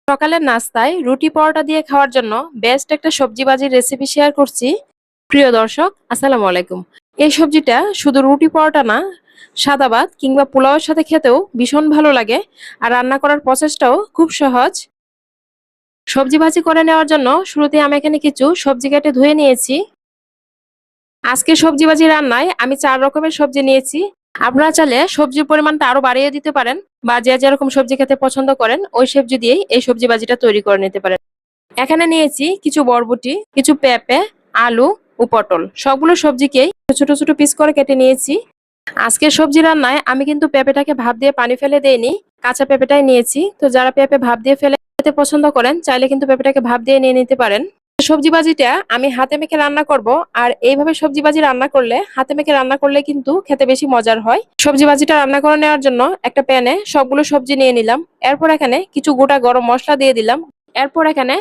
সকালের নাস্তায় রুটি পরোটা দিয়ে খাওয়ার জন্য বেস্ট একটা সবজি ভাজির রেসিপি শেয়ার করছি। প্রিয় দর্শক, আসসালামু আলাইকুম। এই সবজিটা শুধু রুটি পরোটা না, সাদা ভাত কিংবা পোলাওয়ের সাথে খেতেও ভীষণ ভালো লাগে। আর রান্না করার প্রসেসটাও খুব সহজ। সবজি ভাজি করে নেওয়ার জন্য শুরুতে আমি এখানে কিছু সবজি কেটে ধুয়ে নিয়েছি। আজকে সবজি ভাজি রান্নায় আমি 4 রকমের সবজি নিয়েছি। আপনারা চাইলে সবজির পরিমাণটা আরো বাড়িয়ে দিতে পারেন, বা যে যেরকম সবজি খেতে পছন্দ করেন ওই সবজি দিয়েই এই সবজি ভাজিটা তৈরি করে নিতে পারেন। এখানে নিয়েছি কিছু বরবটি, কিছু পেঁপে, আলু ও পটল। সবগুলো সবজিকেই ছোট ছোট পিস করে কেটে নিয়েছি। আজকের সবজি রান্নায় আমি কিন্তু পেঁপেটাকে ভাপ দিয়ে পানি ফেলে দেইনি, কাঁচা পেঁপেটাই নিয়েছি। তো যারা পেঁপে ভাপ দিয়ে ফেলে খেতে পছন্দ করেন চাইলে কিন্তু পেঁপেটাকে ভাপ দিয়ে নিয়ে নিতে পারেন। সবজি ভাজিটা আমি হাতে মেখে রান্না করব। আর এইভাবে সবজি ভাজি রান্না করলে, হাতে মেখে রান্না করলে কিন্তু খেতে বেশি মজার হয়। সবজি ভাজিটা রান্না করে নেওয়ার জন্য একটা প্যানে সবগুলো সবজি নিয়ে নিলাম। এরপর এখানে কিছু গোটা গরম মশলা দিয়ে দিলাম। এরপর এখানে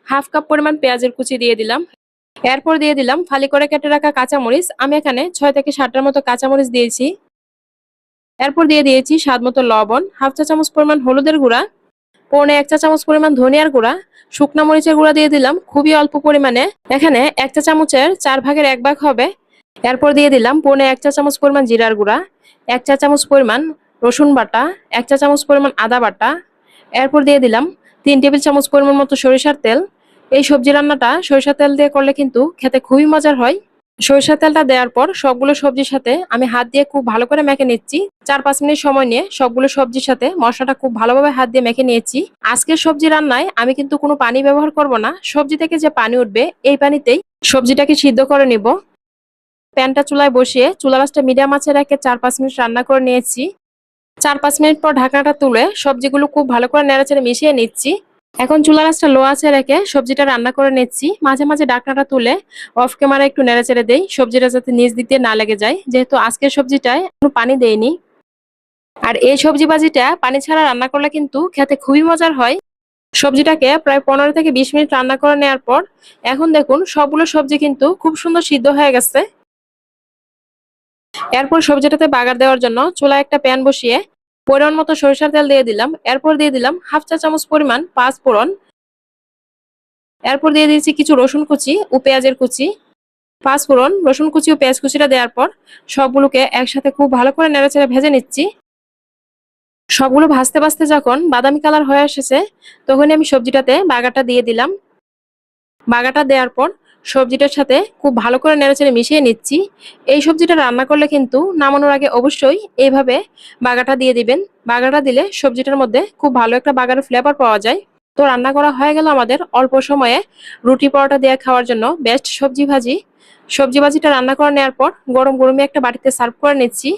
হাফ কাপ পরিমাণ পেঁয়াজের কুচি দিয়ে দিলাম। এরপর দিয়ে দিলাম ফালি করে কেটে রাখা কাঁচামরিচ। আমি এখানে 6 থেকে 7টার মতো কাঁচামরিচ দিয়েছি। এরপর দিয়ে দিয়েছি স্বাদ মতো লবণ, হাফ চা চামচ পরিমাণ হলুদের গুঁড়া, পৌনে 1 চা চামচ পরিমাণ ধনিয়ার গুঁড়া, শুকনা মরিচের গুঁড়া দিয়ে দিলাম খুবই অল্প পরিমাণে, এখানে 1 চা চামচের 4 ভাগের 1 ভাগ হবে। এরপর দিয়ে দিলাম পৌনে 1 চা চামচ পরিমাণ জিরার গুঁড়া, 1 চা চামচ পরিমাণ রসুন বাটা, 1 চা চামচ পরিমাণ আদা বাটা। এরপর দিয়ে দিলাম 3 টেবিল চামচ পরিমাণ মতো সরিষার তেল। এই সবজি রান্নাটা সরিষার তেল দিয়ে করলে কিন্তু খেতে খুবই মজার হয়। সরিষার তেলটা দেওয়ার পর সবগুলো সবজির সাথে আমি হাত দিয়ে খুব ভালো করে মেখে নিচ্ছি। 4-5 মিনিট সময় নিয়ে সবগুলো সবজির সাথে মশলাটা খুব ভালোভাবে হাত দিয়ে মেখে নিয়েছি। আজকের সবজি রান্নায় আমি কিন্তু কোনো পানি ব্যবহার করব না। সবজি থেকে যে পানি উঠবে এই পানিতেই সবজিটাকে সিদ্ধ করে নিব। প্যানটা চুলায় বসিয়ে চুলা আঁচটা মিডিয়াম আঁচে রেখে 4-5 মিনিট রান্না করে নিয়েছি। 4-5 মিনিট পর ঢাকনাটা তুলে সবজিগুলো খুব ভালো করে নেড়েচেড়ে মিশিয়ে নিচ্ছি। এখন চুলার আঁচটা লো আঁচে রেখে সবজিটা রান্না করে নিচ্ছি। মাঝে মাঝে ঢাকনাটা তুলে অফ ক্যামেরা একটু নেড়েচেড়ে দেই, সবজিটা যাতে নিচ দিক দিয়ে না লেগে যায়, যেহেতু আজকের সবজিটায় কোনো পানি দেইনি। আর এই সবজি ভাজিটা পানি ছাড়া রান্না করলে কিন্তু খেতে খুবই মজার হয়। সবজিটাকে প্রায় 15 থেকে 20 মিনিট রান্না করে নেওয়ার পর এখন দেখুন সবগুলো সবজি কিন্তু খুব সুন্দর সিদ্ধ হয়ে গেছে। এরপর সবজিটাতে বাগার দেওয়ার জন্য চুলায় একটা প্যান বসিয়ে পরিমাণ মতো সরিষার তেল দিয়ে দিলাম। এরপর দিয়ে দিলাম হাফ চা চামচ পরিমাণ পাঁচ ফোড়ন। এরপর দিয়ে দিয়েছি কিছু রসুন কুচি ও পেঁয়াজের কুচি। পাঁচ ফোড়ন, রসুন কুচি ও পেঁয়াজ কুচিটা দেওয়ার পর সবগুলোকে একসাথে খুব ভালো করে নেড়েচেড়ে ভেজে নিচ্ছি। সবগুলো ভাজতে ভাজতে যখন বাদামি কালার হয়ে এসেছে তখনই আমি সবজিটাতে বাগারটা দিয়ে দিলাম। বাগারটা দেওয়ার পর সবজিটার সাথে খুব ভালো করে নেড়েচেড়ে মিশিয়ে নিচ্ছি। এই সবজিটা রান্না করলে কিন্তু নামানোর আগে অবশ্যই এইভাবে বাগারটা দিয়ে দিবেন। বাগারটা দিলে সবজিটার মধ্যে খুব ভালো একটা বাগারের ফ্লেভার পাওয়া যায়। তো রান্না করা হয়ে গেল আমাদের অল্প সময়ে রুটি পরোটা দিয়ে খাওয়ার জন্য বেস্ট সবজি ভাজি। সবজি ভাজিটা রান্না করে নেওয়ার পর গরম গরমে একটা বাটিতে সার্ভ করে নিচ্ছি।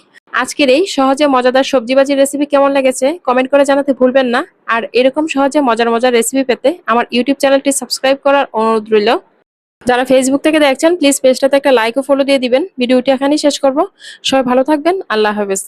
আজকের এই সহজে মজাদার সবজি ভাজির রেসিপি কেমন লেগেছে কমেন্ট করে জানাতে ভুলবেন না। আর এরকম সহজে মজার মজার রেসিপি পেতে আমার ইউটিউব চ্যানেলটি সাবস্ক্রাইব করার অনুরোধ রইল। যারা ফেসবুক থেকে দেখছেন প্লিজ পেজটাতে একটা লাইক ও ফলো দিয়ে দিবেন। ভিডিওটি এখানেই শেষ করব। সবাই ভালো থাকবেন। আল্লাহ হাফেজ।